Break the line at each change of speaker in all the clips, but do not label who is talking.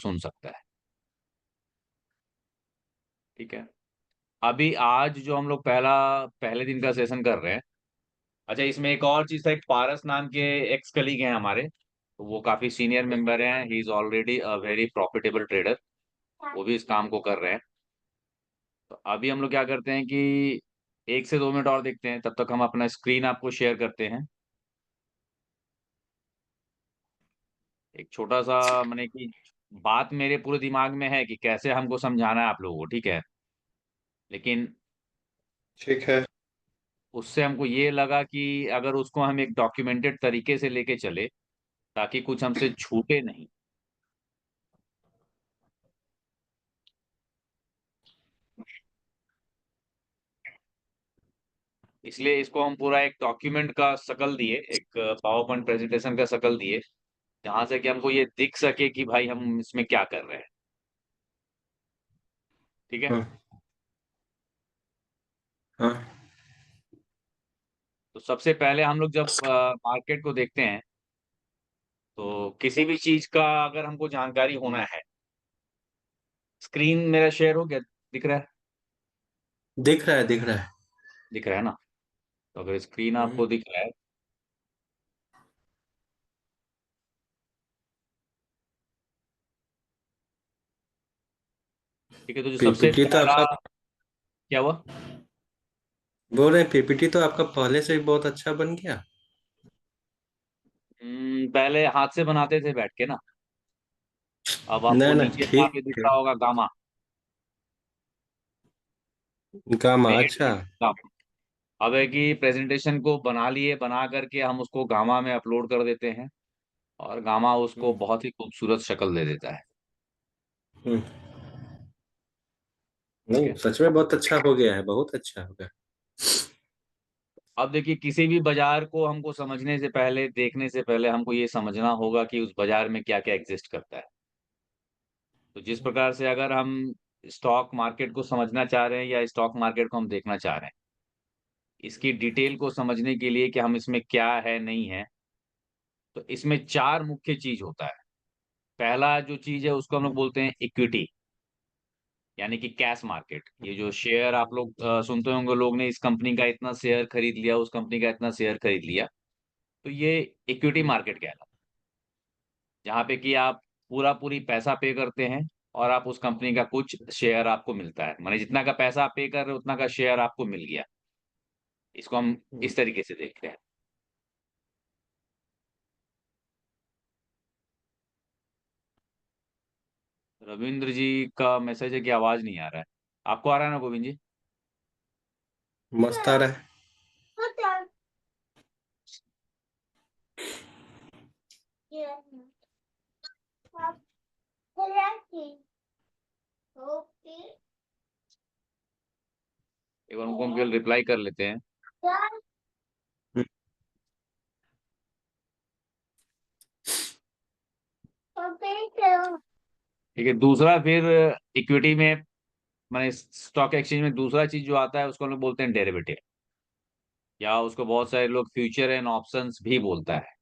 सुन सकता है। ठीक है। अभी आज जो हम लोग पहले दिन का सेशन कर रहे हैं। अच्छा, इसमें एक और चीज था, एक पारस नाम के एक्स कलीग हैं हमारे, तो वो काफी सीनियर मेंबर हैं, he is already a very profitable trader. वो भी इस काम को कर रहे हैं। तो अभी हम लोग क्या करते हैं कि 1 से 2 मिनट और देखते हैं, तब तक हम अपना स्क्रीन आपको शेयर करते हैं। एक छोटा सा मैंने कि बात मेरे पूरे दिमाग में है कि कैसे हमको समझाना है आप लोगों को, ठीक है। लेकिन
ठीक है।
उससे हमको ये लगा कि अगर उसको हम एक डॉक्यूमेंटेड तरीके से लेके चले, ताकि कुछ हमसे छूटे नहीं। इसलिए इसको हम पूरा एक डॉक्यूमेंट का शकल दिए, एक पावर पॉइंट प्रेजेंटेशन का शकल दिए, जहां से कि हमको ये दिख सके कि भाई हम इसमें क्या कर रहे हैं। ठीक है।
हाँ हाँ।
तो सबसे पहले हम लोग जब मार्केट को देखते हैं, तो किसी भी चीज का अगर हमको जानकारी होना है। स्क्रीन मेरा शेयर हो गया, दिख रहा है?
दिख रहा है, दिख रहा है।
दिख रहा है ना? तो अगर स्क्रीन
हम्म।
आपको दिख रहा है, ठीक है, तो जो सबसे
पीपीटी तो
पहला
आपका,
क्या हुआ?
बोल रहे हैं पीपीटी तो आपका पहले से ही बहुत अच्छा बन गया।
पहले हाथ से बनाते थे बैठ के ना। अब
ना
आपको
ना,
नीचे वहां
ठीक
पे दिख
है।
रहा होगा गामा।
गामा,
पेड
अच्छा।
गामा। अब है कि प्रेजेंटेशन को बना लिए, बना करके हम उसको गामा में अपलोड कर देते हैं, और गामा उसको
हम्म
बहुत ही खूबसूरत शक्ल दे देता है।
हम्म।
ठीक
नहीं,
है।
सच में बहुत अच्छा हो गया है, बहुत अच्छा हो गया।
अब देखिए, किसी भी बाजार को हमको समझने से पहले, देखने से पहले, हमको ये समझना होगा कि उस बाजार में क्या क्या एग्जिस्ट करता है। तो जिस प्रकार से अगर हम स्टॉक मार्केट को समझना चाह रहे हैं या स्टॉक मार्केट को हम देखना चाह रहे हैं, इसकी डिटेल को समझने के लिए कि हम इसमें क्या है नहीं है, तो इसमें चार मुख्य चीज होता है। पहला जो चीज है उसको हम लोग बोलते हैं इक्विटी, यानी कि कैश मार्केट। ये जो शेयर आप लोग सुनते होंगे, लोग ने इस कंपनी का इतना शेयर खरीद लिया, उस कंपनी का इतना शेयर खरीद लिया, तो ये इक्विटी मार्केट कहलाता है। जहाँ पे कि आप पूरा पूरी पैसा पे करते हैं, और आप उस कंपनी का कुछ शेयर आपको मिलता है, माने जितना का पैसा आप पे कर रहे हो उतना का शेयर आपको मिल गया। इसको हम
हम्म।
इस तरीके से देखते हैं। रविंद्र जी का मैसेज है कि आवाज नहीं आ रहा है। आपको आ रहा है ना गोविंद जी?
मस्त आ रहा है।
एक बार उनको हम केवल रिप्लाई कर लेते हैं।
हम्म
ठीक है। दूसरा फिर इक्विटी में, माने स्टॉक एक्सचेंज में दूसरा चीज जो आता है उसको हम लोग बोलते हैं डेरिवेटिव, या उसको बहुत सारे लोग फ्यूचर एंड ऑप्शंस भी बोलता है।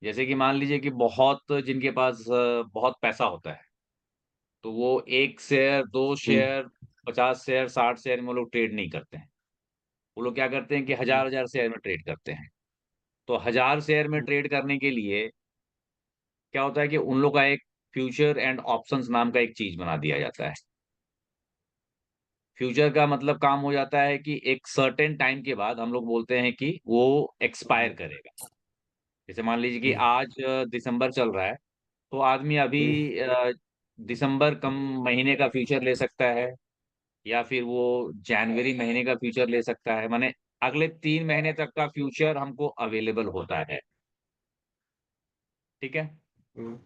जैसे कि मान लीजिए कि बहुत जिनके पास बहुत पैसा होता है, तो वो एक शेयर, दो
हम्म
शेयर, 50 शेयर, 60 शेयर में वो लोग ट्रेड नहीं करते हैं। वो लोग क्या करते हैं कि
हम्म
हजार हजार शेयर में ट्रेड करते हैं। तो 1000 शेयर में
हम्म
ट्रेड करने के लिए क्या होता है कि उन लोग का एक फ्यूचर एंड ऑप्शंस नाम का एक चीज बना दिया जाता है। फ्यूचर का मतलब काम हो जाता है कि एक सर्टेन टाइम के बाद हम लोग बोलते हैं कि वो एक्सपायर करेगा। जैसे मान लीजिए कि
हम्म
आज दिसंबर चल रहा है, तो आदमी अभी
हम्म
दिसंबर कम महीने का फ्यूचर ले सकता है, या फिर वो जनवरी महीने का फ्यूचर ले सकता है। माने अगले 3 महीने तक का फ्यूचर हमको अवेलेबल होता है। ठीक है।
हम्म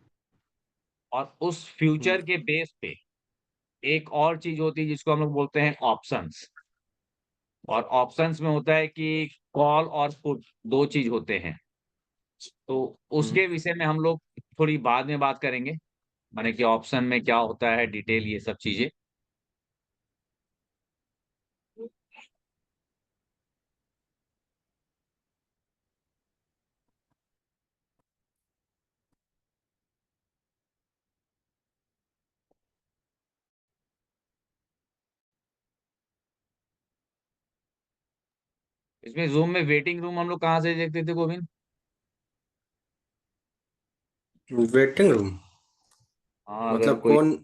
और उस
हम्म
फ्यूचर के बेस पे एक और चीज होती है जिसको हम लोग बोलते हैं ऑप्शंस। और ऑप्शंस में होता है कि कॉल और पुट, दो चीज होते हैं। तो
हम्म।
उसके विषय में हम लोग थोड़ी बाद में बात करेंगे, माने कि ऑप्शन में क्या होता है, डिटेल, ये सब चीजें। इसमें जूम में वेटिंग रूम हम लोग कहाँ से देखते थे गोविंद?
Waiting room?
हाँ अगर
मतलब
कोई,
कौन?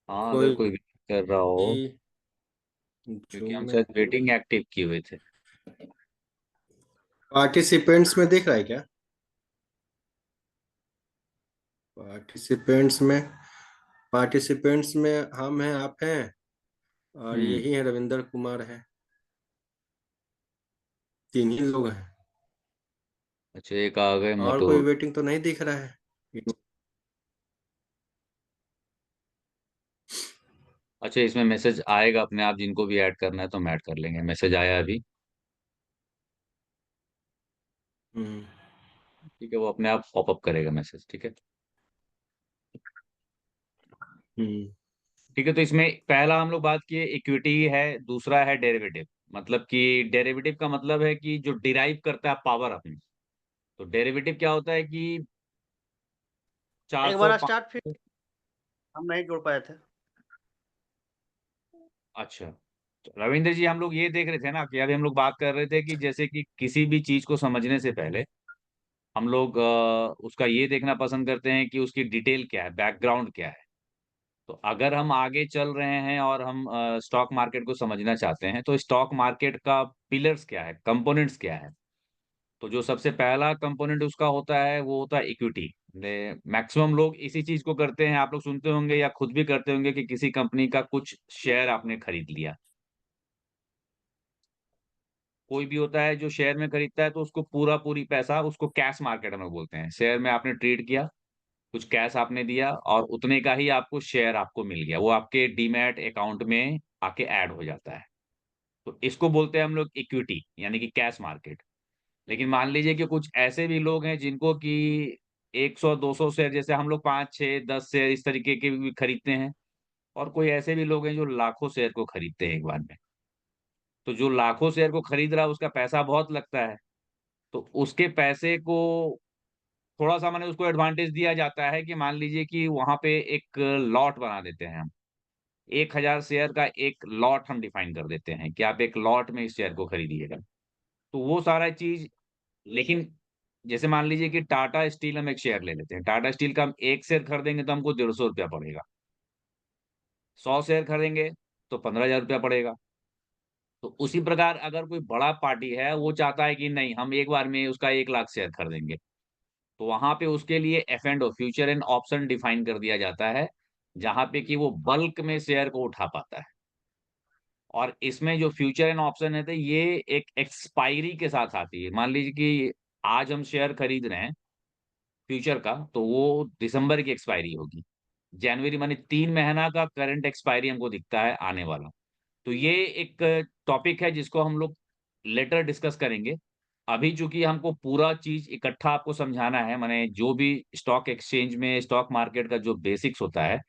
हाँ अगर
कोई
कोई वेट कर रहा हो, क्योंकि
जूम
हम
में?
शायद वेटिंग एक्टिव किए हुए थे।
पार्टिसिपेंट्स में दिख रहा है क्या? पार्टिसिपेंट्स में, पार्टिसिपेंट्स में हम हैं, आप हैं, और
हम्म।
यही है, रविंदर कुमार है। तीन ही लोग हैं।
अच्छा एक आ गए
और
मधु।
कोई वेटिंग तो नहीं दिख रहा है।
अच्छा इसमें मैसेज आएगा अपने आप, जिनको भी ऐड करना है तो हम ऐड कर लेंगे। मैसेज आया अभी।
हम्म।
ठीक है, वो अपने आप पॉपअप करेगा मैसेज, ठीक है।
हम्म।
ठीक है, तो इसमें पहला हम लोग बात किए इक्विटी है, दूसरा है डेरिवेटिव। मतलब कि डेरिवेटिव का मतलब है कि जो डिराइव करता है पावर अपनी। तो डेरिवेटिव क्या होता है कि
एक
400
बार स्टार्ट, फिर हम नहीं जुड़ पाए थे।
अच्छा, तो रविंद्र जी हम लोग ये देख रहे थे ना कि अभी हम लोग बात कर रहे थे कि जैसे कि किसी भी चीज को समझने से पहले हम लोग उसका ये देखना पसंद करते हैं कि उसकी डिटेल क्या है, बैकग्राउंड क्या है। तो अगर हम आगे चल रहे हैं और हम स्टॉक मार्केट को समझना चाहते हैं, तो स्टॉक मार्केट का पिलर्स क्या है, कंपोनेंट्स क्या है। तो जो सबसे पहला कंपोनेंट उसका होता है वो होता है इक्विटी। मैक्सिमम लोग इसी चीज को करते हैं, आप लोग सुनते होंगे या खुद भी करते होंगे कि किसी कंपनी का कुछ शेयर आपने खरीद लिया। कोई भी होता है जो शेयर में खरीदता है तो उसको पूरा पूरी पैसा, उसको कैश मार्केट में बोलते हैं। शेयर में आपने ट्रेड किया, कुछ कैश आपने दिया और उतने का ही आपको शेयर आपको मिल गया, वो आपके डीमैट अकाउंट में आके ऐड हो जाता है। तो इसको बोलते हैं हम लोग इक्विटी, यानी कि कैश मार्केट। लेकिन मान लीजिए कि कुछ ऐसे भी लोग हैं जिनको कि 100 200 शेयर, जैसे हम लोग 5 6 10 शेयर इस तरीके के भी खरीदते हैं। और कोई ऐसे भी लोग हैं जो लाखों शेयर को खरीदते हैं एक बार में। तो जो लाखों शेयर को खरीद रहा है उसका पैसा बहुत लगता है। तो उसके पैसे को थोड़ा सा मैंने उसको एडवांटेज दिया जाता है कि मान लीजिए कि वहां पे एक लॉट बना देते हैं हम। 1,000 शेयर का एक लॉट हम डिफाइन कर देते हैं कि आप एक लॉट में इस शेयर को खरीदिएगा। तो वो सारा चीज, लेकिन जैसे मान लीजिए कि टाटा स्टील हम एक शेयर ले लेते हैं, टाटा स्टील का हम एक शेयर खरीदेंगे तो हमको 150 रुपया पड़ेगा। 100 शेयर खरीदेंगे तो 15,000 रुपया पड़ेगा। तो उसी प्रकार अगर कोई बड़ा पार्टी है वो चाहता है कि नहीं हम एक बार में उसका 1 लाख शेयर खरीदेंगे, तो वहां पे उसके लिए F and future and option define कर दिया जाता है, जहां पे कि वो बल्क में शेयर को उठा पाता है। और इसमें जो फ्यूचर एंड ऑप्शन है तो ये एक एक्सपायरी के साथ आती है। मान लीजिए कि आज हम शेयर खरीद रहे हैं फ्यूचर का, तो वो दिसंबर की एक्सपायरी होगी। जनवरी माने 3 महीना का करंट एक्सपायरी हमको दिखता है आने वाला। तो ये एक टॉपिक है जिसको हम लोग लेटर डिस्कस करेंगे। अभी चूंकि हमको पूरा चीज इकट्ठा आपको समझाना है, माने जो भी स्टॉक एक्सचेंज में स्टॉक मार्केट का जो बेसिक्स होता है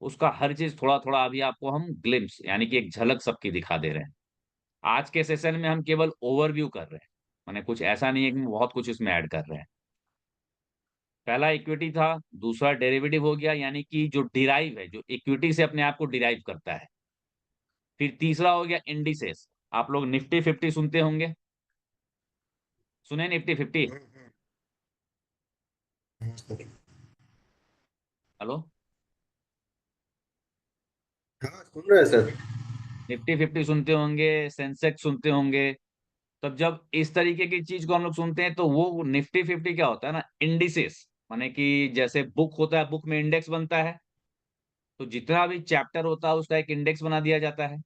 उसका हर चीज थोड़ा थोड़ा अभी आपको हम ग्लिम्स यानी कि एक झलक सबकी दिखा दे रहे हैं। आज के सेशन में हम केवल ओवरव्यू कर रहे हैं, माने कुछ ऐसा नहीं है कि बहुत कुछ इसमें ऐड कर रहे हैं। पहला इक्विटी था, दूसरा डेरिवेटिव हो गया, यानी कि जो डिराइव है, जो इक्विटी से अपने आप को डिराइव करता है। फिर तीसरा हो गया इंडिसेस। आप लोग निफ्टी 50 सुनते होंगे, सुने निफ्टी 50? हेलो,
हाँ, सुन रहे हैं सर।
निफ्टी 50 सुनते होंगे, सेंसेक्स सुनते होंगे। तब जब इस तरीके की चीज को हम लोग सुनते हैं तो वो निफ्टी 50 क्या होता है ना, इंडिसेस। माने कि जैसे बुक होता है, बुक में इंडेक्स बनता है। तो जितना भी चैप्टर होता है उसका एक इंडेक्स बना दिया जाता है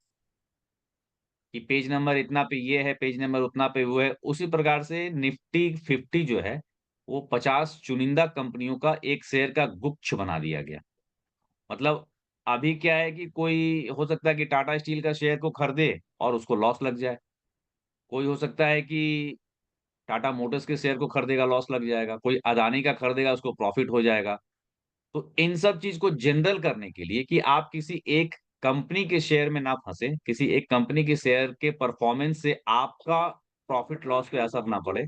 कि पेज नंबर इतना पे ये है, पेज नंबर उतना पे वो है। उसी प्रकार से निफ्टी 50 जो है वो 50 चुनिंदा कंपनियों का एक शेयर का गुच्छ बना दिया गया। मतलब अभी क्या है कि कोई हो सकता है कि टाटा स्टील का शेयर को खरीदे और उसको लॉस लग जाए। कोई हो सकता है कि टाटा मोटर्स के शेयर को खरीदेगा, लॉस लग जाएगा। कोई अदानी का खरीदेगा, उसको प्रॉफिट हो जाएगा। तो इन सब चीज को जनरल करने के लिए कि आप किसी एक कंपनी के शेयर में ना फंसे, किसी एक कंपनी के शेयर के परफॉर्मेंस से आपका प्रॉफिट लॉस पे असर ना पड़े,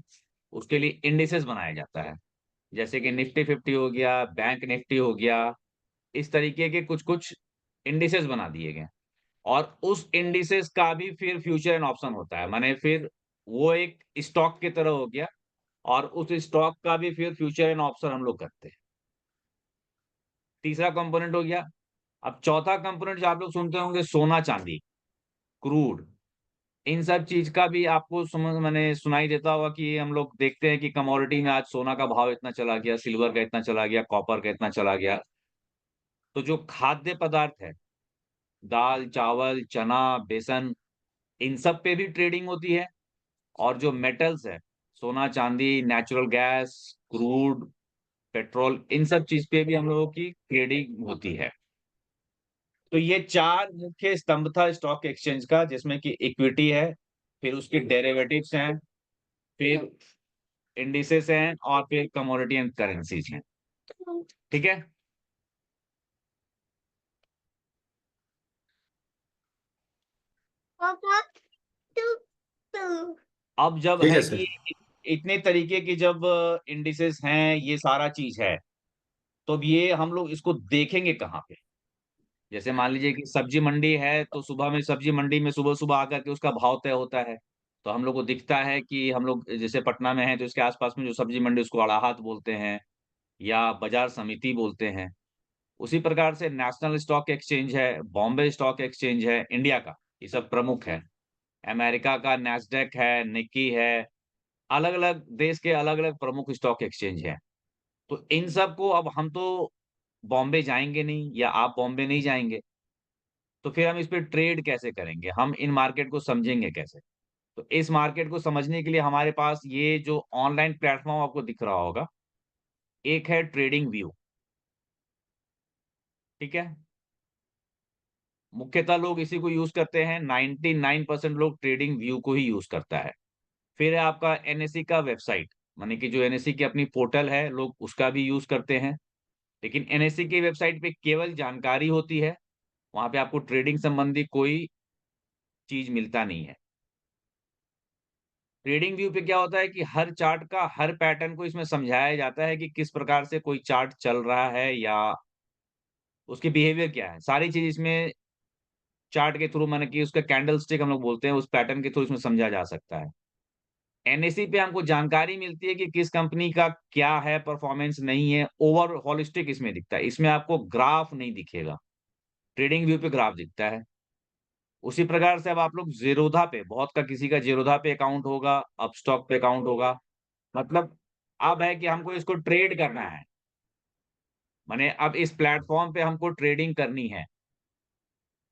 उसके लिए इंडिसेस बनाया जाता है। जैसे कि निफ्टी 50 हो गया, बैंक निफ्टी हो गया, इस तरीके के कुछ कुछ इंडिसेस बना दिए गए। और उस इंडिसेस का भी फिर फ्यूचर एंड ऑप्शन होता है, माने फिर वो एक स्टॉक की तरह हो गया, और उस स्टॉक का भी फिर फ्यूचर एंड ऑप्शन हम लोग करते हैं। तीसरा कंपोनेंट हो गया। अब चौथा कंपोनेंट जो आप लोग सुनते होंगे, सोना चांदी, क्रूड, इन सब चीज का भी आपको समझ मैंने सुनाई देता होगा कि हम लोग देखते हैं कि कमोडिटी में आज सोना का भाव इतना चला गया, सिल्वर का इतना चला गया, कॉपर का इतना चला गया। तो जो खाद्य पदार्थ है, दाल चावल चना बेसन, इन सब पे भी ट्रेडिंग होती है। और जो मेटल्स है, सोना चांदी, नेचुरल गैस, क्रूड, पेट्रोल, इन सब चीज पे भी हम लोगों की ट्रेडिंग होती है। तो ये चार मुख्य स्तंभ था स्टॉक एक्सचेंज का, जिसमें कि इक्विटी है, फिर उसके डेरिवेटिव्स हैं, फिर इंडिसेस हैं, और फिर कमोडिटी एंड करेंसीज हैं। ठीक है। अब जब
ठीक
है
है
कि
सर।
इतने तरीके की जब इंडिसेस हैं, ये सारा चीज है, तो अब ये हम लोग इसको देखेंगे कहाँ पे? जैसे मान लीजिए कि सब्जी मंडी है, तो सुबह में सब्जी मंडी में सुबह सुबह आकर के उसका भाव तय होता है। तो हम लोग को दिखता है कि हम लोग जैसे पटना में है, तो इसके आसपास में जो सब्जी मंडी, उसको अड़ाहत बोलते हैं या बाजार समिति बोलते हैं। उसी प्रकार से नेशनल स्टॉक एक्सचेंज है, बॉम्बे स्टॉक एक्सचेंज है इंडिया का, ये सब प्रमुख है। अमेरिका का नैस्डैक है, निक्की है, अलग अलग देश के अलग अलग प्रमुख स्टॉक एक्सचेंज है। तो इन सब को अब हम तो बॉम्बे जाएंगे नहीं, या आप बॉम्बे नहीं जाएंगे, तो फिर हम इस पे ट्रेड कैसे करेंगे, हम इन मार्केट को समझेंगे कैसे? तो इस मार्केट को समझने के लिए हमारे पास ये जो ऑनलाइन प्लेटफॉर्म आपको दिख रहा होगा, एक है ट्रेडिंग व्यू। ठीक है। मुख्यतः लोग इसी को यूज करते हैं, 99% लोग ट्रेडिंग व्यू को ही यूज करता है। फिर है आपका एनएससी का वेबसाइट, माने कि जो एनएससी की अपनी पोर्टल है, लोग उसका भी यूज करते हैं। लेकिन एनएससी की वेबसाइट पे केवल जानकारी होती है, वहां पे आपको ट्रेडिंग संबंधी कोई चीज मिलता नहीं है। ट्रेडिंग व्यू पे क्या होता है कि हर चार्ट का हर पैटर्न को इसमें समझाया जाता है कि किस प्रकार से कोई चार्ट चल रहा है, या उसकी बिहेवियर क्या है, सारी चीज इसमें चार्ट के थ्रू, माने कि उसका कैंडल स्टिक हम लोग बोलते हैं, उस पैटर्न के थ्रू इसमें समझा जा सकता है। एनएससी पे हमको जानकारी मिलती है कि किस कंपनी का क्या है परफॉर्मेंस, नहीं है, ओवर होलिस्टिक इसमें दिखता है, इसमें आपको ग्राफ नहीं दिखेगा। ट्रेडिंग व्यू पे ग्राफ दिखता है। उसी प्रकार से अब आप लोग जीरोधा पे, बहुत का किसी का जीरोधा पे अकाउंट होगा, अपस्टॉक पे अकाउंट होगा, मतलब अब है कि हमको इसको ट्रेड करना है, माने अब इस प्लेटफॉर्म पे हमको ट्रेडिंग करनी है।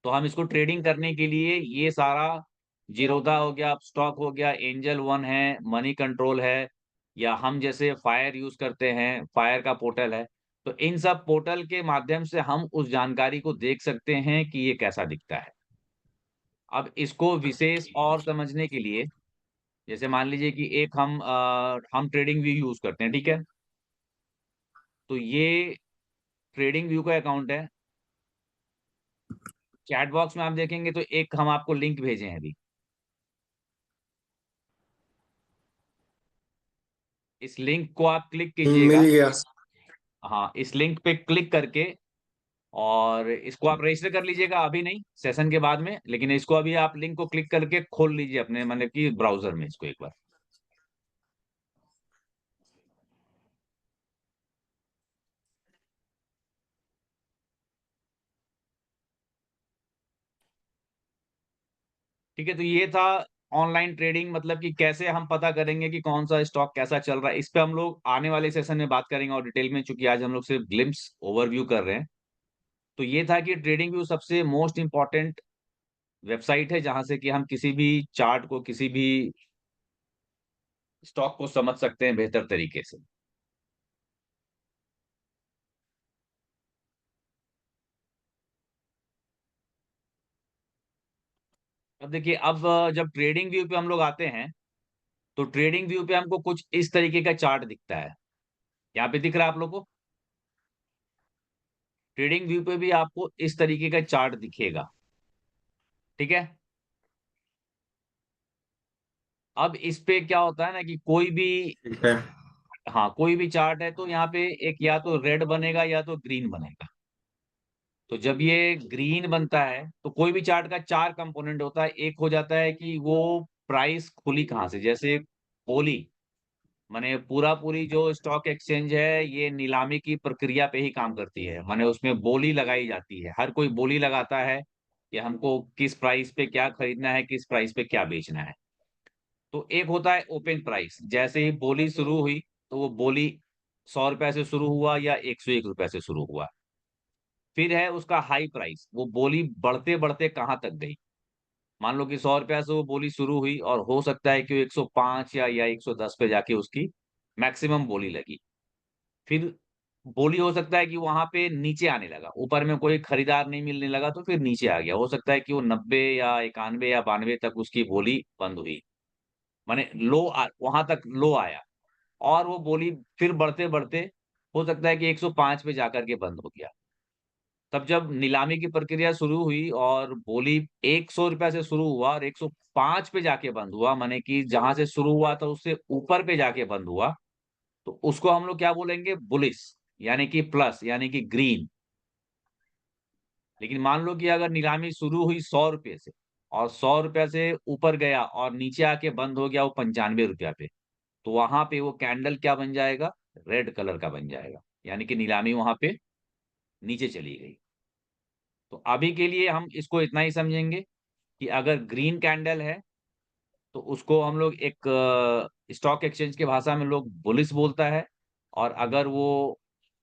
तो हम इसको ट्रेडिंग करने के लिए ये सारा, जीरोधा हो गया, अपस्टॉक हो गया, एंजल वन है, मनी कंट्रोल है, या हम जैसे फायर यूज करते हैं, फायर का पोर्टल है। तो इन सब पोर्टल के माध्यम से हम उस जानकारी को देख सकते हैं कि ये कैसा दिखता है। अब इसको विशेष और समझने के लिए, जैसे मान लीजिए कि एक हम ट्रेडिंग व्यू यूज करते हैं, ठीक है। तो ये ट्रेडिंग व्यू का अकाउंट है। चैट बॉक्स में आप देखेंगे तो एक हम आपको लिंक भेजे हैं अभी, इस लिंक को आप क्लिक कीजिएगा।
मिल गया।
हाँ, इस लिंक पे क्लिक करके, और इसको आप रजिस्टर कर लीजिएगा, अभी नहीं, सेशन के बाद में, लेकिन इसको अभी आप लिंक को क्लिक करके खोल लीजिए अपने मतलब कि ब्राउजर में इसको एक बार। ठीक है। तो ये था ऑनलाइन ट्रेडिंग, मतलब कि कैसे हम पता करेंगे कि कौन सा स्टॉक कैसा चल रहा है। इस पे हम लोग आने वाले सेशन में बात करेंगे और डिटेल में, चूंकि आज हम लोग सिर्फ ग्लिम्स ओवरव्यू कर रहे हैं। तो ये था कि ट्रेडिंग व्यू सबसे मोस्ट इंपॉर्टेंट वेबसाइट है, जहां से कि हम किसी भी चार्ट को, किसी भी स्टॉक को समझ सकते हैं बेहतर तरीके से। अब देखिए, अब जब ट्रेडिंग व्यू पे हम लोग आते हैं, तो ट्रेडिंग व्यू पे हमको कुछ इस तरीके का चार्ट दिखता है। यहाँ पे दिख रहा है आप लोग को? ट्रेडिंग व्यू पे भी आपको इस तरीके का चार्ट दिखेगा। ठीक है। अब इस पे क्या होता है ना कि कोई भी,
ठीक है।
हाँ, कोई भी चार्ट है तो यहाँ पे एक या तो रेड बनेगा या तो ग्रीन बनेगा। तो जब ये ग्रीन बनता है तो कोई भी चार्ट का 4 कंपोनेंट होता है। एक हो जाता है कि वो प्राइस खुली कहाँ से, जैसे बोली, माने पूरी जो स्टॉक एक्सचेंज है ये नीलामी की प्रक्रिया पे ही काम करती है। माने उसमें बोली लगाई जाती है, हर कोई बोली लगाता है कि हमको किस प्राइस पे क्या खरीदना है, किस प्राइस पे क्या बेचना है। तो एक होता है ओपन प्राइस, जैसे ही बोली शुरू हुई तो वो बोली 100 रुपए से शुरू हुआ या 101 रुपए से शुरू हुआ। फिर है उसका हाई प्राइस, वो बोली बढ़ते बढ़ते कहाँ तक गई। मान लो कि 100 रुपया से वो बोली शुरू हुई और हो सकता है कि वो 105 या 110 पे जाके उसकी मैक्सिमम बोली लगी। फिर बोली हो सकता है कि वहां पे नीचे आने लगा, ऊपर में कोई खरीदार नहीं मिलने लगा तो फिर नीचे आ गया। हो सकता है कि वो 90 या 91 या 92 तक उसकी बोली बंद हुई, माने वहां तक लो आया। और वो बोली फिर बढ़ते बढ़ते हो सकता है कि 105 पे जाकर के बंद हो गया। तब जब नीलामी की प्रक्रिया शुरू हुई और बोली 100 रुपया से शुरू हुआ और 105 पे जाके बंद हुआ, माने कि जहां से शुरू हुआ था उससे ऊपर पे जाके बंद हुआ, तो उसको हम लोग क्या बोलेंगे, बुलिश, यानी कि प्लस, यानी कि ग्रीन। लेकिन मान लो कि अगर नीलामी शुरू हुई 100 रुपये से और 100 रुपया से ऊपर गया और नीचे आके बंद हो गया वो 95 रुपया पे, तो वहां पे वो कैंडल क्या बन जाएगा, रेड कलर का बन जाएगा, यानी कि नीलामी वहां पे नीचे चली गई। तो अभी के लिए हम इसको इतना ही समझेंगे कि अगर ग्रीन कैंडल है तो उसको हम लोग एक स्टॉक एक्सचेंज की भाषा में लोग बुलिश बोलता है, और अगर वो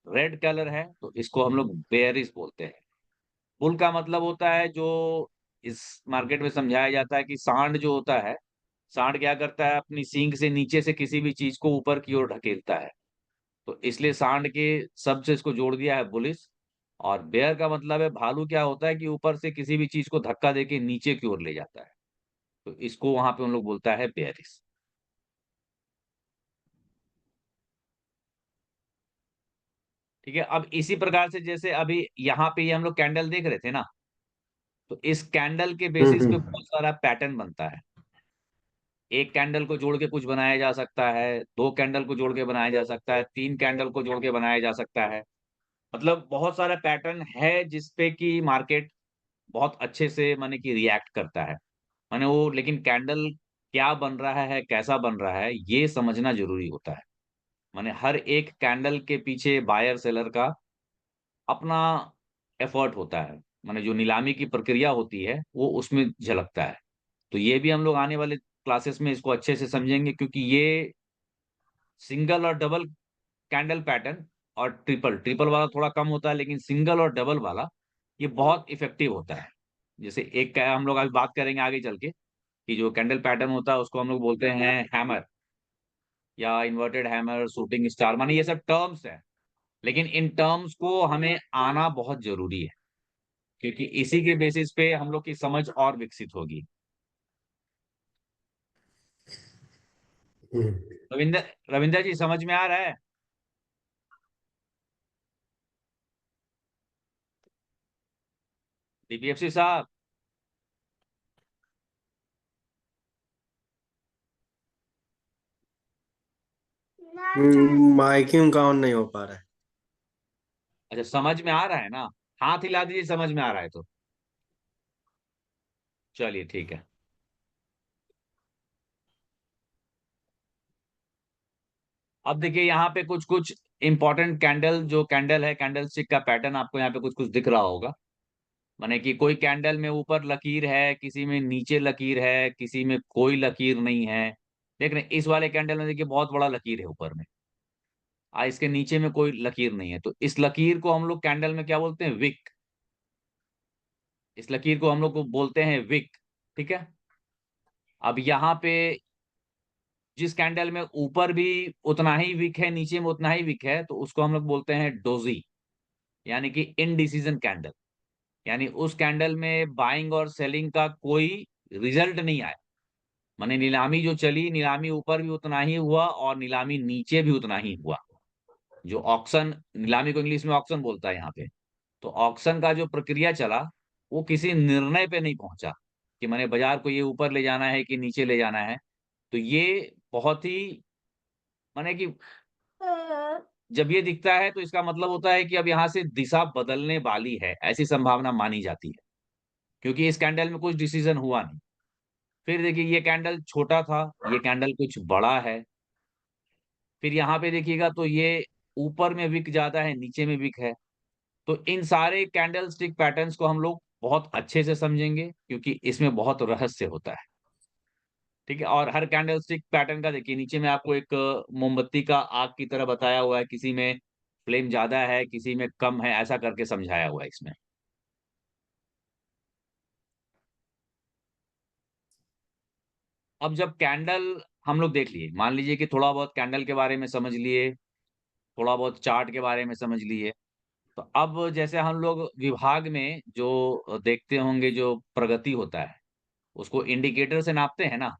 रेड कलर है तो इसको हम लोग बेयरिश बोलते हैं। बुल का मतलब होता है, जो इस मार्केट में समझाया जाता है कि सांड जो होता है, सांड क्या करता है, अपनी सींग से नीचे से किसी भी चीज को ऊपर की ओर ढकेलता है। तो इसलिए सांड के शब्द से इसको जोड़ दिया है बुलिश। और बेयर का मतलब है भालू, क्या होता है कि ऊपर से किसी भी चीज को धक्का देके नीचे की ओर ले जाता है। तो इसको वहां पे उन लोग बोलता है बेयरिश। ठीक है, अब इसी प्रकार से जैसे अभी यहाँ पे ये हम लोग कैंडल देख रहे थे ना, तो इस कैंडल के बेसिस पे
हम्म।
बहुत सारा पैटर्न बनता है। एक कैंडल को जोड़ के कुछ बनाया जा सकता है, दो कैंडल को जोड़ के बनाया जा सकता है, तीन कैंडल को जोड़ के बनाया जा सकता है। मतलब बहुत सारा पैटर्न है जिसपे कि मार्केट बहुत अच्छे से माने कि रिएक्ट करता है। माने वो, लेकिन कैंडल क्या बन रहा है, कैसा बन रहा है, ये समझना जरूरी होता है। माने हर एक कैंडल के पीछे बायर सेलर का अपना एफर्ट होता है। माने जो नीलामी की प्रक्रिया होती है वो उसमें झलकता है। तो ये भी हम लोग आने वाले क्लासेस में इसको अच्छे से समझेंगे, क्योंकि ये सिंगल और डबल कैंडल पैटर्न और ट्रिपल ट्रिपल वाला थोड़ा कम होता है, लेकिन सिंगल और डबल वाला ये बहुत इफेक्टिव होता है। जैसे हम लोग अभी बात करेंगे आगे चल के कि जो कैंडल पैटर्न होता है उसको हम लोग बोलते हैं हैमर या इन्वर्टेड हैमर, शूटिंग स्टार, माने ये सब टर्म्स है। लेकिन इन टर्म्स को हमें आना बहुत जरूरी है, क्योंकि इसी के बेसिस पे हम लोग की समझ और विकसित होगी।
हम्म।
रविंदर रविंदर जी, समझ में आ रहा है? डीपीएफसी साहब।
माइकिंग का ऑन नहीं हो पा रहा है।
अच्छा, समझ में आ रहा है ना? हाथ हिला दीजिए समझ में आ रहा है तो। चलिए ठीक है। अब देखिए यहाँ पे कुछ कुछ इंपॉर्टेंट कैंडल, जो कैंडल है, कैंडल स्टिक का पैटर्न आपको यहाँ पे कुछ कुछ दिख रहा होगा। माने कि कोई कैंडल में ऊपर लकीर है, किसी में नीचे लकीर है, किसी में कोई लकीर नहीं है। देख रहे हैं? इस वाले कैंडल में देखिए बहुत बड़ा लकीर है ऊपर में, इसके नीचे में कोई लकीर नहीं है। तो इस लकीर को हम लोग कैंडल में क्या बोलते हैं, विक। इस लकीर को हम लोग को बोलते हैं विक। ठीक है। अब यहाँ पे जिस कैंडल में ऊपर भी उतना ही विक है, नीचे में उतना ही विक है, तो उसको हम लोग बोलते हैं डोजी, यानी कि इनडिसीजन कैंडल। यानी उस कैंडल में बाइंग और सेलिंग का कोई रिजल्ट नहीं आया। माने नीलामी जो चली, नीलामी ऊपर भी उतना ही हुआ और नीलामी नीचे भी उतना ही हुआ। जो ऑक्शन, नीलामी को इंग्लिश में ऑक्शन बोलता है यहाँ पे। तो ऑक्शन का जो प्रक्रिया चला वो किसी निर्णय पे नहीं पहुंचा कि मैंने बाजार को ये ऊपर ले जाना है कि नीचे ले जाना है। तो ये बहुत ही, माने कि जब ये दिखता है तो इसका मतलब होता है कि अब यहाँ से दिशा बदलने वाली है, ऐसी संभावना मानी जाती है, क्योंकि इस कैंडल में कुछ डिसीजन हुआ नहीं। फिर देखिए ये कैंडल छोटा था, ये कैंडल कुछ बड़ा है। फिर यहाँ पे देखिएगा तो ये ऊपर में विक ज्यादा है, नीचे में विक है। तो इन सारे कैंडल स्टिक पैटर्न्स को हम लोग बहुत अच्छे से समझेंगे, क्योंकि इसमें बहुत रहस्य होता है। ठीक है, और हर कैंडल स्टिक पैटर्न का देखिए नीचे में आपको एक मोमबत्ती का आग की तरह बताया हुआ है, किसी में फ्लेम ज्यादा है, किसी में कम है, ऐसा करके समझाया हुआ है इसमें। अब जब कैंडल हम लोग देख लिए, मान लीजिए कि थोड़ा बहुत कैंडल के बारे में समझ लिए, थोड़ा बहुत चार्ट के बारे में समझ लिए, तो अब जैसे हम लोग विभाग में जो देखते होंगे, जो प्रगति होता है उसको इंडिकेटर से नापते हैं ना।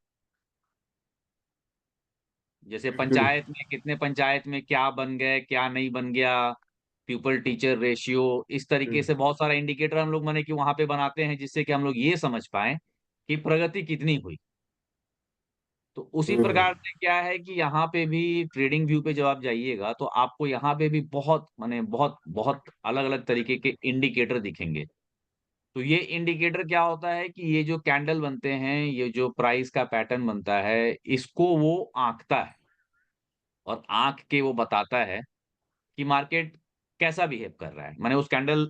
जैसे
हम्म।
पंचायत में कितने पंचायत में क्या बन गए, क्या नहीं बन गया, पीपल टीचर रेशियो, इस तरीके
हम्म।
से बहुत सारा इंडिकेटर हम लोग माने कि वहां पे बनाते हैं, जिससे कि हम लोग ये समझ पाए कि प्रगति कितनी हुई। तो उसी
हम्म।
प्रकार से क्या है कि यहाँ पे भी ट्रेडिंग व्यू पे जब आप जाइएगा तो आपको यहाँ पे भी बहुत माने बहुत बहुत अलग अलग तरीके के इंडिकेटर दिखेंगे। तो ये इंडिकेटर क्या होता है कि ये जो कैंडल बनते हैं, ये जो प्राइस का पैटर्न बनता है, इसको वो आंकता है, और आंक के वो बताता है कि मार्केट कैसा बिहेव कर रहा है, माने उस कैंडल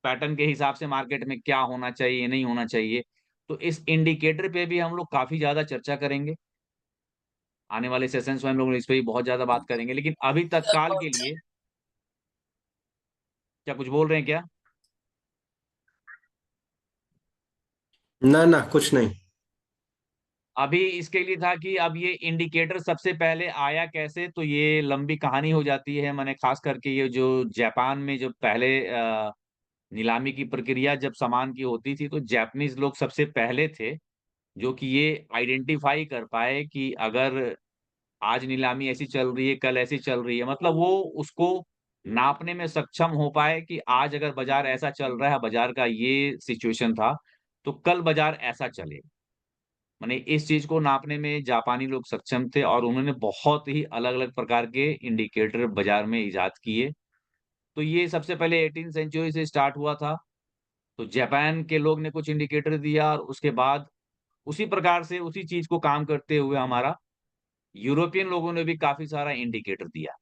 पैटर्न के हिसाब से मार्केट में क्या होना चाहिए, नहीं होना चाहिए। तो इस इंडिकेटर पे भी हम लोग काफी ज्यादा चर्चा करेंगे, आने वाले सेशंस में हम लोग इस पे भी बहुत ज्यादा बात करेंगे, लेकिन अभी तत्काल के लिए क्या कुछ बोल रहे हैं क्या?
ना ना, कुछ नहीं।
अभी इसके लिए था कि अब ये इंडिकेटर सबसे पहले आया कैसे, तो ये लंबी कहानी हो जाती है। मैंने खास करके ये जो जापान में जो पहले नीलामी की प्रक्रिया जब सामान की होती थी, तो जापानीज लोग सबसे पहले थे जो कि ये आइडेंटिफाई कर पाए कि अगर आज नीलामी ऐसी चल रही है, कल ऐसी चल रही है, मतलब वो उसको नापने में सक्षम हो पाए कि आज अगर बाजार ऐसा चल रहा है, बाजार का ये सिचुएशन था, तो कल बाजार ऐसा चले। माने इस चीज को नापने में जापानी लोग सक्षम थे, और उन्होंने बहुत ही अलग अलग प्रकार के इंडिकेटर बाजार में इजाद किए। तो ये सबसे पहले 18 सेंचुरी से स्टार्ट हुआ था। तो जापान के लोग ने कुछ इंडिकेटर दिया, और उसके बाद उसी प्रकार से उसी चीज को काम करते हुए हमारा यूरोपियन लोगों ने भी काफी सारा इंडिकेटर दिया।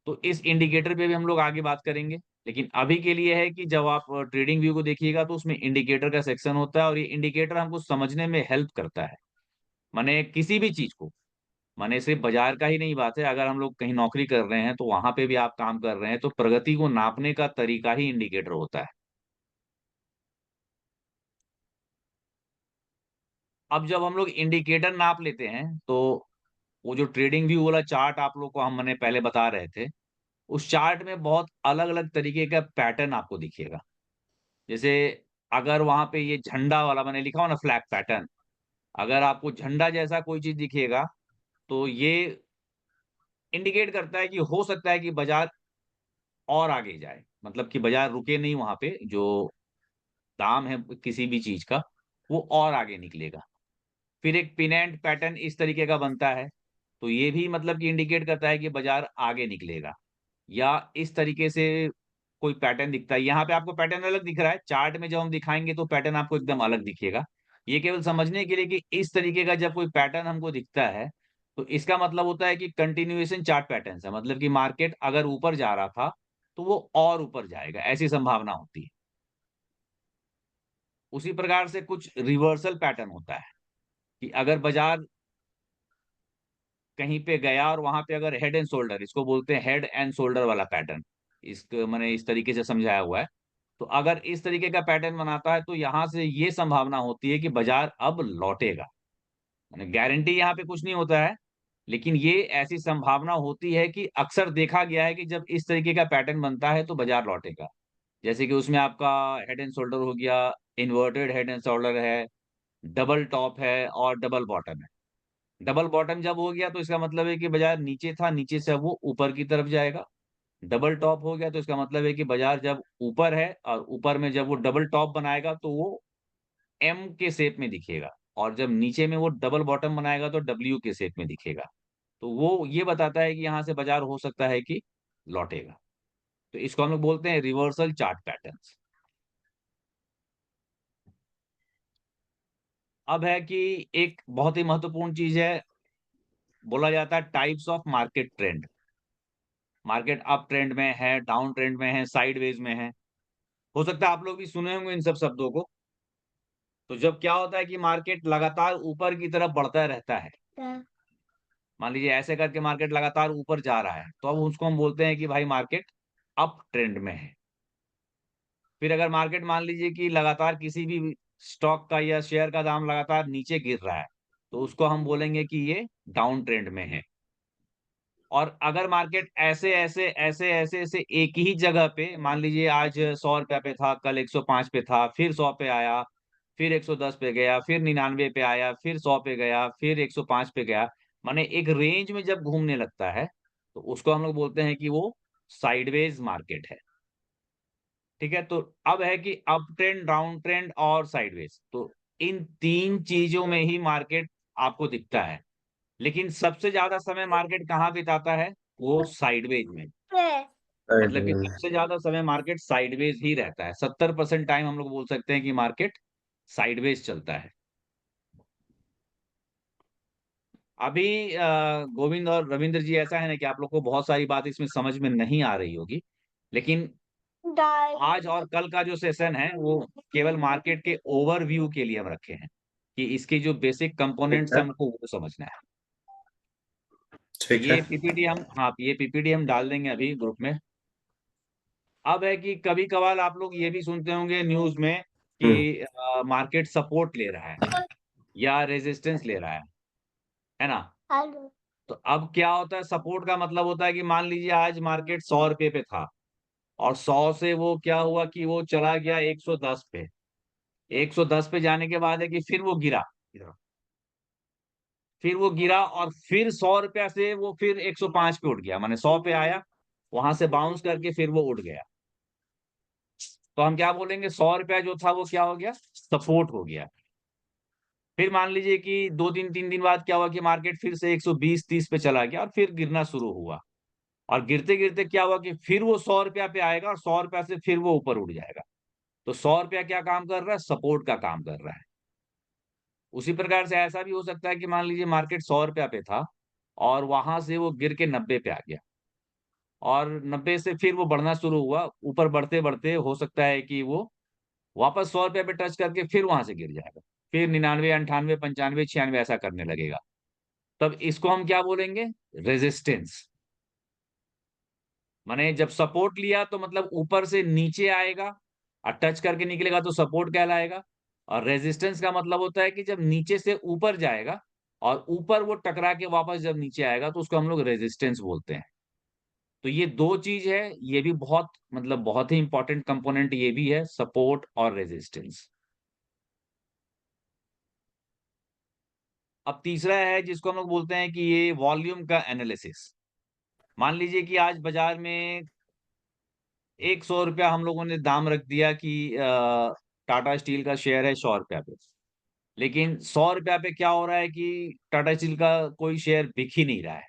तो इस इंडिकेटर पे भी हम लोग आगे बात करेंगे, लेकिन अभी के लिए है कि जब आप ट्रेडिंग व्यू को देखिएगा तो उसमें इंडिकेटर का सेक्शन होता है, और ये इंडिकेटर हमको समझने में हेल्प करता है। माने किसी भी चीज को, माने सिर्फ बाजार का ही नहीं बात है, अगर हम लोग कहीं नौकरी कर रहे हैं तो वहां पे भी आप काम कर रहे हैं, तो प्रगति को नापने का तरीका ही इंडिकेटर होता है। अब जब हम लोग इंडिकेटर नाप लेते हैं, तो वो जो ट्रेडिंग व्यू वाला चार्ट आप लोग को हम मैंने पहले बता रहे थे, उस चार्ट में बहुत अलग अलग तरीके का पैटर्न आपको दिखेगा। जैसे अगर वहां पे ये झंडा वाला मैंने लिखा हो ना, फ्लैग पैटर्न, अगर आपको झंडा जैसा कोई चीज दिखेगा, तो ये इंडिकेट करता है कि हो सकता है कि बाजार और आगे जाए, मतलब कि बाजार रुके नहीं वहां पे, जो दाम है किसी भी चीज का वो और आगे निकलेगा। फिर एक पिनेंट पैटर्न इस तरीके का बनता है, तो ये भी मतलब कि इंडिकेट करता है कि बाजार आगे निकलेगा। या इस तरीके से कोई पैटर्न दिखता है, यहाँ पे आपको पैटर्न अलग दिख रहा है, चार्ट में जब हम दिखाएंगे तो पैटर्न आपको एकदम अलग दिखेगा। ये केवल समझने के लिए कि इस तरीके का जब कोई पैटर्न हमको दिखता है, तो इसका मतलब होता है कि कंटिन्यूएशन चार्ट पैटर्न है, मतलब कि मार्केट अगर ऊपर जा रहा था तो वो और ऊपर जाएगा, ऐसी संभावना होती है। उसी प्रकार से कुछ रिवर्सल पैटर्न होता है कि अगर बाजार कहीं पे गया और वहां पे अगर हेड एंड शोल्डर, इसको बोलते हैं हेड एंड शोल्डर वाला पैटर्न, इसको मैंने इस तरीके से समझाया हुआ है। तो अगर इस तरीके का पैटर्न बनाता है तो यहां से ये संभावना होती है कि बाजार अब लौटेगा। मैंने गारंटी यहाँ पे कुछ नहीं होता है, लेकिन ये ऐसी संभावना होती है कि अक्सर देखा गया है कि जब इस तरीके का पैटर्न बनता है तो बाजार लौटेगा। जैसे कि उसमें आपका हेड एंड शोल्डर हो गया, इन्वर्टेड हेड एंड शोल्डर है, डबल टॉप है, और डबल बॉटम है। डबल बॉटम जब हो गया तो इसका मतलब है कि बाजार नीचे था, नीचे से अब वो ऊपर की तरफ जाएगा। डबल टॉप हो गया तो इसका मतलब है कि बाजार जब ऊपर है, और ऊपर में जब वो डबल टॉप बनाएगा तो वो एम के शेप में दिखेगा, और जब नीचे में वो डबल बॉटम बनाएगा तो डब्ल्यू के शेप में दिखेगा। तो वो ये बताता है कि यहाँ से बाजार हो सकता है कि लौटेगा। तो इसको हम लोग बोलते हैं रिवर्सल चार्ट पैटर्न्स। अब है कि एक बहुत ही महत्वपूर्ण चीज है, बोला जाता है types of market trend. Market up trend में है, डाउन ट्रेंड में है, साइडवेज में है। हो सकता है आप लोग भी सुने होंगे इन सब शब्दों को। तो जब क्या होता है कि मार्केट लगातार ऊपर की तरफ बढ़ता रहता है, मान लीजिए ऐसे करके मार्केट लगातार ऊपर जा रहा है, तो अब उसको हम बोलते हैं कि भाई मार्केट अप ट्रेंड में है। फिर अगर मार्केट मान लीजिए कि लगातार किसी भी स्टॉक का या शेयर का दाम लगातार नीचे गिर रहा है, तो उसको हम बोलेंगे कि ये डाउन ट्रेंड में है। और अगर मार्केट ऐसे ऐसे ऐसे ऐसे ऐसे एक ही जगह पे, मान लीजिए आज 100 रुपया पे था, कल 105 पे था, फिर 100 पे आया, फिर 110 पे गया, फिर 99 पे आया, फिर 100 पे गया, फिर 105 पे गया, माने एक रेंज में जब घूमने लगता है, तो उसको हम लोग बोलते हैं कि वो साइडवेज मार्केट है। ठीक है, तो अब है कि अप ट्रेंड, डाउन ट्रेंड और साइडवेज, तो इन तीन चीजों में ही मार्केट आपको दिखता है। लेकिन सबसे ज्यादा समय मार्केट कहाँ बिताता है? वो साइडवेज में। मतलब कि सबसे ज्यादा समय मार्केट साइडवेज ही रहता है। 70% टाइम हम लोग बोल सकते हैं कि मार्केट साइडवेज चलता है। अभी गोविंद और रविंद्र जी, ऐसा है ना कि आप लोग को बहुत सारी बात इसमें समझ में नहीं आ रही होगी, लेकिन आज और कल का जो सेशन है वो केवल मार्केट के ओवरव्यू के लिए हम रखे हैं, कि इसके जो बेसिक
ठीक
कंपोनेंट्स
है।
हैं हमको वो समझना है। तो
ठीक है।
ये पीपीटी हम डाल देंगे अभी ग्रुप में। अब है कि कभी कभार आप लोग ये भी सुनते होंगे न्यूज में
हम्म।
कि मार्केट सपोर्ट ले रहा है या रेजिस्टेंस ले रहा है ना? तो अब क्या होता है, सपोर्ट का मतलब होता है कि मान लीजिए आज मार्केट 100 रुपये पे था, और 100 से वो क्या हुआ कि वो चला गया 110 पे। 110 पे जाने के बाद है कि फिर वो गिरा, फिर वो गिरा, और फिर 100 रुपया से वो फिर 105 पे उठ गया, माने 100 पे आया, वहां से बाउंस करके फिर वो उठ गया। तो हम क्या बोलेंगे, 100 रुपया जो था वो क्या हो गया, सपोर्ट हो गया। फिर मान लीजिए कि 2 दिन 3 दिन बाद क्या हुआ कि मार्केट फिर से 120-30 पे चला गया और फिर गिरना शुरू हुआ। और गिरते गिरते क्या हुआ कि फिर वो 100 रुपया पे आएगा और 100 रुपया से फिर वो ऊपर उठ जाएगा। तो 100 रुपया क्या काम कर रहा है, सपोर्ट का काम कर रहा है। उसी प्रकार से ऐसा भी हो सकता है कि मान लीजिए मार्केट 100 रुपया पे था, और वहां से वो गिर के 90 पे आ गया, और 90 से फिर वो बढ़ना शुरू हुआ। ऊपर बढ़ते बढ़ते हो सकता है कि वो वापस 100 रुपये पे टच करके फिर वहां से गिर जाएगा, फिर 99, 98, 95, 96 ऐसा करने लगेगा। तब इसको हम क्या बोलेंगे, रेजिस्टेंस। माने जब सपोर्ट लिया तो मतलब ऊपर से नीचे आएगा और टच करके निकलेगा तो सपोर्ट कहलाएगा। और रेजिस्टेंस का मतलब होता है कि जब नीचे से ऊपर जाएगा और ऊपर वो टकरा के वापस जब नीचे आएगा तो उसको हम लोग रेजिस्टेंस बोलते हैं। तो ये दो चीज है, ये भी बहुत मतलब बहुत ही इंपॉर्टेंट कंपोनेंट ये भी है, सपोर्ट और रेजिस्टेंस। अब तीसरा है जिसको हम लोग बोलते हैं कि ये वॉल्यूम का एनालिसिस। मान लीजिए कि आज बाजार में 100 रुपया हम लोगों ने दाम रख दिया कि टाटा स्टील का शेयर है 100 रुपया पे। लेकिन 100 रुपया पे क्या हो रहा है कि टाटा स्टील का कोई शेयर बिक ही नहीं रहा है।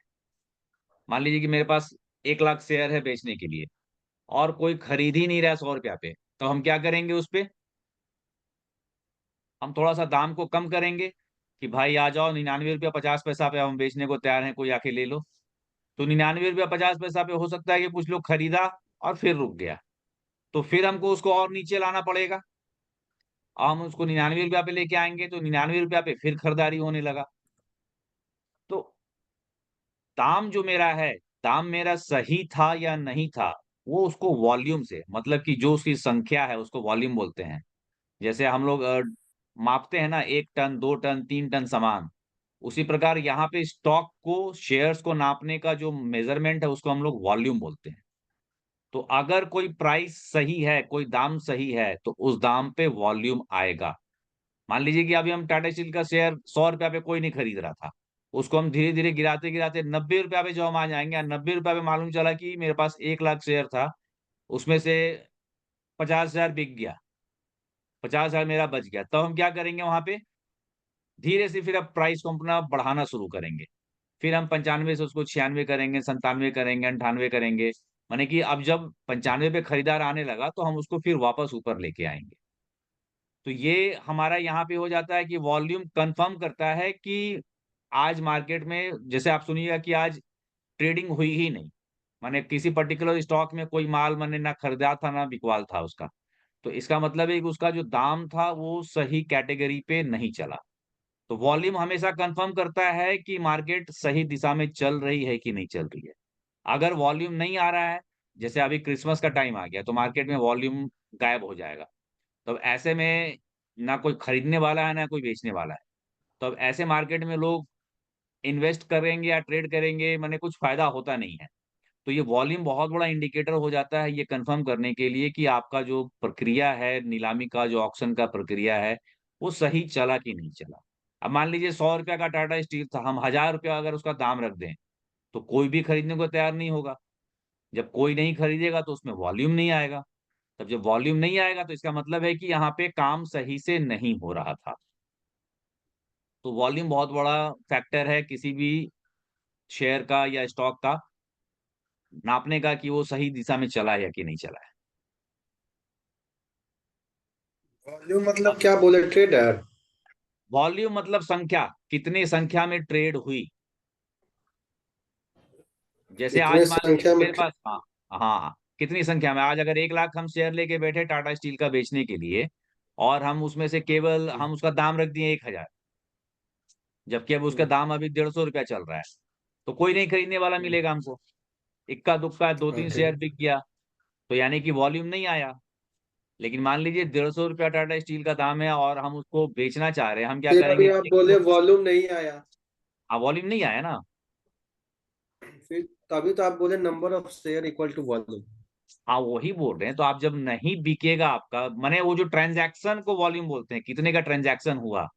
मान लीजिए कि मेरे पास 1 लाख शेयर है बेचने के लिए, और कोई खरीद ही नहीं रहा है 100 रुपया पे, तो हम क्या करेंगे उस पे, हम थोड़ा सा दाम को कम करेंगे कि भाई आ जाओ, 99 रुपया 50 पैसा पे हम बेचने को तैयार हैं, कोई आके ले लो। तो 99 रुपया 50 पैसा पे हो सकता है कि कुछ लोग खरीदा और फिर रुक गया, तो फिर हमको उसको और नीचे लाना पड़ेगा। हम उसको 99 रुपया पे लेके आएंगे तो 99 रुपया पे फिर खरीदारी होने लगा। तो दाम जो मेरा है, दाम मेरा सही था या नहीं था, वो उसको वॉल्यूम से, मतलब कि जो उसकी संख्या है उसको वॉल्यूम बोलते हैं। जैसे हम लोग मापते हैं ना, 1 टन 2 टन 3 टन सामान, उसी प्रकार यहाँ पे स्टॉक को, शेयर्स को नापने का जो मेजरमेंट है उसको हम लोग वॉल्यूम बोलते हैं। तो अगर कोई प्राइस सही है, कोई दाम सही है, तो उस दाम पे वॉल्यूम आएगा। मान लीजिए कि अभी हम टाटा स्टील का शेयर 100 रुपया पे कोई नहीं खरीद रहा था, उसको हम धीरे धीरे गिराते गिराते 90 रुपया पे जो हम आ जाएंगे, 90 रुपया पे मालूम चला कि मेरे पास 1 लाख शेयर था, उसमें से 50,000 बिक गया, 50,000 मेरा बच गया। तब हम क्या करेंगे, वहां पे धीरे से फिर अब प्राइस को अपना बढ़ाना शुरू करेंगे। फिर हम 95 से उसको 96 करेंगे, 97 करेंगे, 98 करेंगे। माने कि अब जब 95 पे खरीदार आने लगा तो हम उसको फिर वापस ऊपर लेके आएंगे। तो ये हमारा यहाँ पे हो जाता है कि वॉल्यूम कंफर्म करता है कि आज मार्केट में, जैसे आप सुनिएगा कि आज ट्रेडिंग हुई ही नहीं। माने किसी पर्टिकुलर स्टॉक में कोई माल मैंने ना खरीदा था ना बिकवाल था उसका। तो इसका मतलब है कि उसका जो दाम था वो सही कैटेगरी पे नहीं चला। तो वॉल्यूम हमेशा कंफर्म करता है कि मार्केट सही दिशा में चल रही है कि नहीं चल रही है। अगर वॉल्यूम नहीं आ रहा है, जैसे अभी क्रिसमस का टाइम आ गया तो मार्केट में वॉल्यूम गायब हो जाएगा। तो ऐसे में ना कोई खरीदने वाला है ना कोई बेचने वाला है। तो अब ऐसे मार्केट में लोग इन्वेस्ट करेंगे या ट्रेड करेंगे, माने कुछ फायदा होता नहीं है। तो ये वॉल्यूम बहुत बड़ा इंडिकेटर हो जाता है ये कंफर्म करने के लिए कि आपका जो प्रक्रिया है, नीलामी का जो ऑक्शन का प्रक्रिया है, वो सही चला कि नहीं चला। अब मान लीजिए ₹100 का टाटा स्टील था, हम ₹1000 अगर उसका दाम रख दें, तो कोई भी खरीदने को तैयार नहीं होगा। जब कोई नहीं खरीदेगा तो उसमें वॉल्यूम नहीं आएगा। तब जब वॉल्यूम नहीं आएगा तो इसका मतलब है कि यहाँ पे काम सही से नहीं हो रहा था। तो वॉल्यूम बहुत बड़ा फैक्टर है किसी भी शेयर का या स्टॉक का नापने का कि वो सही दिशा में चला है या कि नहीं चला है।
वॉल्यूम मतलब क्या बोले ट्रेडर?
वॉल्यूम मतलब संख्या, कितनी संख्या में ट्रेड हुई। जैसे आज
कितने
मान लीजिए
संख्या
कि
में
मेरे पास, हाँ, हाँ, कितनी संख्या में आज अगर 1 लाख हम शेयर लेके बैठे टाटा स्टील का बेचने के लिए, और हम उसमें से केवल हम उसका दाम रख दिए 1000, जबकि अब उसका दाम अभी ₹150 चल रहा है, तो कोई नहीं खरीदने वाला मिलेगा हमको। इक्का दुक्का 2-3
ओके।
शेयर बिक गया, तो यानी कि वॉल्यूम नहीं आया। लेकिन मान लीजिए ₹150 टाटा स्टील का दाम है और हम उसको बेचना चाह रहे हैं, हम क्या
फिर अभी
करेंगे
आप बोले वॉल्यूम नहीं आया,
हाँ, वॉल्यूम नहीं आया ना।
फिर तभी तो आप बोले number of share equal to volume.
हाँ, वही बोल रहे हैं। तो आप जब नहीं बिकेगा आपका, माने वो जो ट्रांजैक्शन को वॉल्यूम बोलते हैं, कितने का ट्रांजैक्शन हुआ।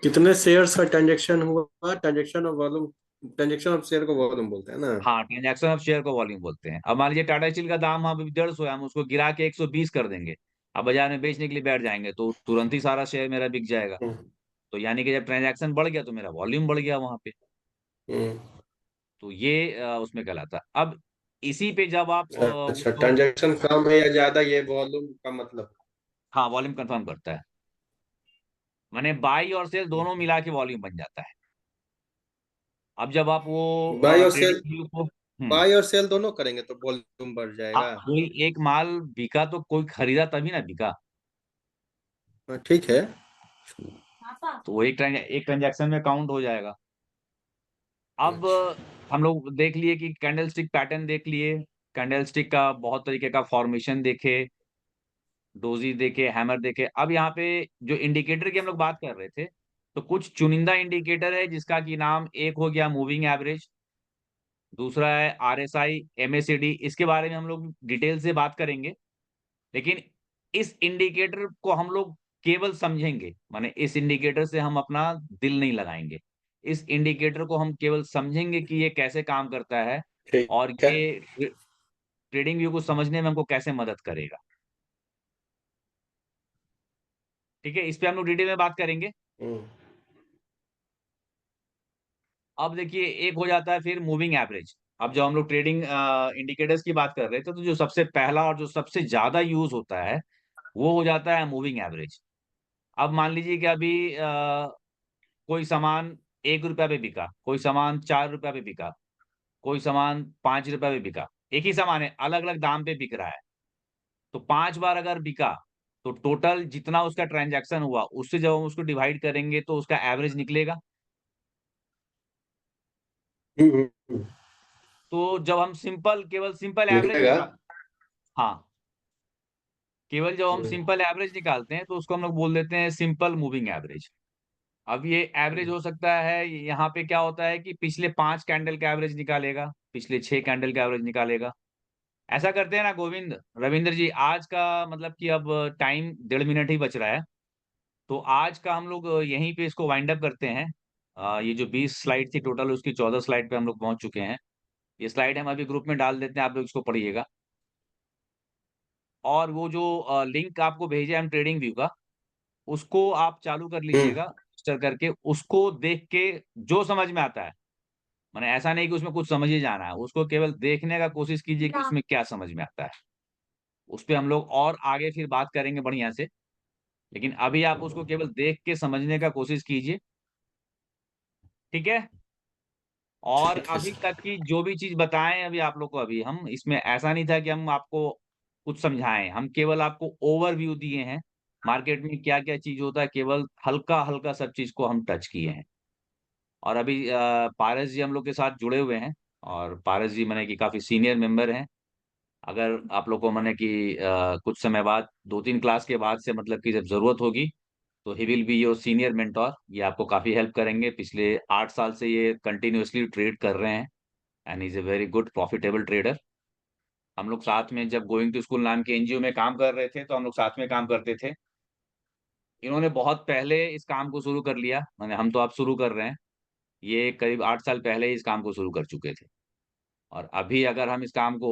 कितने शेयर्स का ट्रांजेक्शन हुआ, transaction of volume, transaction of share को वॉल्यूम बोलते हैं ना।
हाँ, ट्रांजैक्शन ऑफ शेयर को वॉल्यूम बोलते हैं। अब मान लीजिए टाटा स्टील का दाम अभी 150 है, हम उसको गिरा के 120 कर देंगे। अब बाजार में बेचने के लिए बैठ जाएंगे तो तुरंत ही सारा शेयर मेरा बिक जाएगा।
हम्म।
तो यानी कि जब ट्रांजैक्शन बढ़ गया तो मेरा वॉल्यूम बढ़ गया वहां पे।
हम्म।
तो ये उसमें कहलाता है। अब इसी पे जब आप
अच्छा,
उसको,
ट्रांजेक्शन कम है या ज्यादा, ये वॉल्यूम का मतलब।
हाँ, वॉल्यूम कंफर्म करता है। माने बाई और सेल दोनों मिला के वॉल्यूम बन जाता है। अब जब आप वो
बाय और सेल,
ट्रेडिंग व्यू को,
बाय और सेल दोनों करेंगे तो वॉल्यूम बढ़
हाँ,
जाएगा।
कोई एक माल बिका तो कोई खरीदा तभी ना बिका।
हाँ, ठीक है।
तो वो एक ट्रांजैक्शन में काउंट हो जाएगा। अब
अच्छा।
हम लोग देख लिए कि कैंडल स्टिक पैटर्न देख लिए, कैंडल स्टिक का बहुत तरीके का फॉर्मेशन देखे, डोजी देखे, हैमर देखे। अब यहाँ पे जो इंडिकेटर की हम लोग बात कर रहे थे, तो कुछ चुनिंदा इंडिकेटर है जिसका कि नाम एक हो गया मूविंग एवरेज, दूसरा है RSI, MACD। इसके बारे में हम लोग डिटेल से बात करेंगे। लेकिन इस इंडिकेटर को हम लोग केवल समझेंगे, माने इस इंडिकेटर से हम अपना दिल नहीं लगाएंगे। इस इंडिकेटर को हम केवल समझेंगे कि ये कैसे काम करता है और
ठीक है।
ये ट्रेडिंग व्यू को समझने में हमको कैसे मदद करेगा। ठीक है, इस पे हम लोग डिटेल में बात करेंगे।
हम्म।
अब देखिए, एक हो जाता है फिर मूविंग एवरेज। अब जब हम लोग ट्रेडिंग इंडिकेटर्स की बात कर रहे थे, तो जो सबसे पहला और जो सबसे ज्यादा यूज होता है वो हो जाता है मूविंग एवरेज। अब मान लीजिए कि अभी कोई सामान ₹1 पे बिका, कोई सामान ₹4 पे बिका, कोई सामान ₹5 पे बिका। एक ही सामान है, अलग अलग दाम पे बिक रहा है। तो 5 बार अगर बिका तो टोटल जितना उसका ट्रांजैक्शन हुआ उससे जब हम उसको डिवाइड करेंगे तो उसका एवरेज निकलेगा।
हम्म।
तो जब हम केवल सिंपल एवरेज
निकलेगा।
निकाल, हाँ, केवल जब हम
हम्म।
सिंपल एवरेज निकालते हैं तो उसको हम लोग बोल देते हैं सिंपल मूविंग एवरेज। अब ये एवरेज हो सकता है, यहाँ पे क्या होता है कि पिछले 5 कैंडल का एवरेज निकालेगा, पिछले 6 कैंडल का एवरेज निकालेगा। ऐसा करते हैं ना गोविंद, रविंद्र जी, आज का मतलब कि अब टाइम 1.5 मिनट ही बच रहा है। तो आज का हम लोग यहीं पे इसको वाइंड अप करते हैं। ये जो 20 स्लाइड थी टोटल, उसकी 14 स्लाइड पे हम लोग पहुंच चुके हैं। ये स्लाइड हम अभी ग्रुप में डाल देते हैं, आप लोग इसको पढ़िएगा। और वो जो लिंक आपको भेजे हम ट्रेडिंग व्यू का, उसको आप चालू कर
हम्म।
लीजिएगा, रजिस्टर करके उसको देख के जो समझ में आता है माने ऐसा नहीं कि उसमें कुछ समझ ही जाना है, उसको केवल देखने का कोशिश कीजिए कि उसमें क्या समझ में आता है। उस पे हम लोग और आगे फिर बात करेंगे बढ़िया से, लेकिन अभी आप उसको केवल देख के समझने का कोशिश कीजिए, ठीक है? और
ठीक है
अभी
सर।
तक की जो भी चीज़ बताएँ अभी आप लोग को अभी हम, इसमें ऐसा नहीं था कि हम आपको कुछ समझाएँ, हम केवल आपको ओवरव्यू दिए हैं। मार्केट में क्या-क्या चीज़ होता है, केवल हल्का-हल्का सब चीज़ को हम टच किए हैं। और अभी पारस जी हम लोग के साथ जुड़े हुए हैं, और पारस जी माने कि काफ़ी सीनियर मेंबर हैं। अगर आप लोग को माने कि कुछ समय बाद 2-3 क्लास के बाद से मतलब कि जब ज़रूरत होगी, तो he will be your senior mentor. ये आपको काफ़ी हेल्प करेंगे। पिछले 8 साल से ये कंटिन्यूअसली ट्रेड कर रहे हैं, and he is a very good profitable trader. हम लोग साथ में जब गोइंग टू स्कूल नाम के एनजीओ में काम कर रहे थे, तो हम लोग साथ में काम करते थे। इन्होंने बहुत पहले इस काम को शुरू कर लिया, माने हम तो अब शुरू कर रहे हैं। ये करीब 8 साल पहले ही इस काम को शुरू कर चुके थे। और अभी अगर हम इस काम को